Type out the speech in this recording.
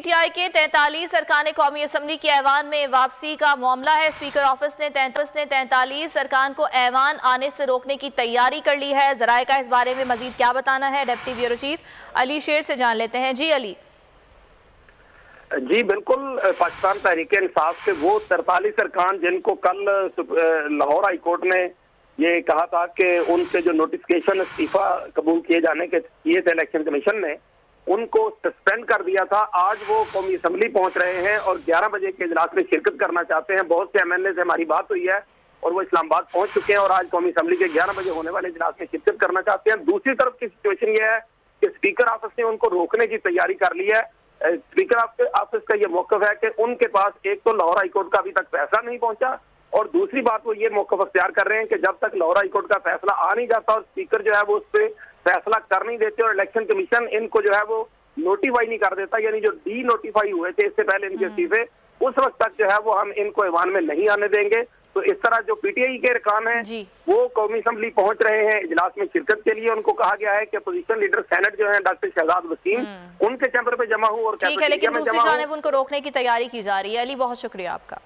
PTI के 43 अरकान कौमी असम्बली की ऐवान में वापसी का मामला है। स्पीकर ऑफिस ने 43 अरकान को ऐवान आने से रोकने की तैयारी कर ली है। जराए का इस बारे में मजीद क्या बताना है, डिप्टी ब्यूरो चीफ अली शेर से जान लेते हैं। जी अली। जी बिल्कुल, पाकिस्तान तहरीक इंसाफ के वो 43 अरकान जिनको कल लाहौर हाई कोर्ट ने ये कहा था कि उनसे जो नोटिफिकेशन इस्तीफा कबूल किए जाने के किए थे इलेक्शन कमीशन ने, उनको सस्पेंड कर दिया था। आज वो कौमी असम्बली पहुंच रहे हैं और 11 बजे के इजलास में शिरकत करना चाहते हैं। बहुत से एमएलए से हमारी बात हुई है और वो इस्लामाबाद पहुंच चुके हैं और आज कौमी असम्बली के 11 बजे होने वाले इजलास में शिरकत करना चाहते हैं। दूसरी तरफ की सिचुएशन ये है कि स्पीकर ऑफिस ने उनको रोकने की तैयारी कर ली है। स्पीकर ऑफिस का ये मौकफ है कि उनके पास एक तो लाहौर हाईकोर्ट का अभी तक फैसला नहीं पहुंचा और दूसरी बात वो ये मौकफ अख्तियार कर रहे हैं कि जब तक लाहौर हाईकोर्ट का फैसला आ नहीं जाता और स्पीकर जो है वो उस पर फैसला कर नहीं देते और इलेक्शन कमीशन इनको जो है वो नोटिफाई नहीं कर देता, यानी जो डी नोटिफाई हुए थे इससे पहले इनके इस्तीफे, उस वक्त तक जो है वो हम इनको ऐवान में नहीं आने देंगे। तो इस तरह जो पीटीआई के अरकान हैं वो कौमी असम्बली पहुंच रहे हैं इजलास में शिरकत के लिए। उनको कहा गया है कि अपोजिशन लीडर सेनेट जो है डॉक्टर शहजाद वसीम उनके चैम्बर पे जमा हो और ठीक है, लेकिन दूसरी जानिब उनको रोकने की तैयारी की जा रही है। अली, बहुत शुक्रिया आपका।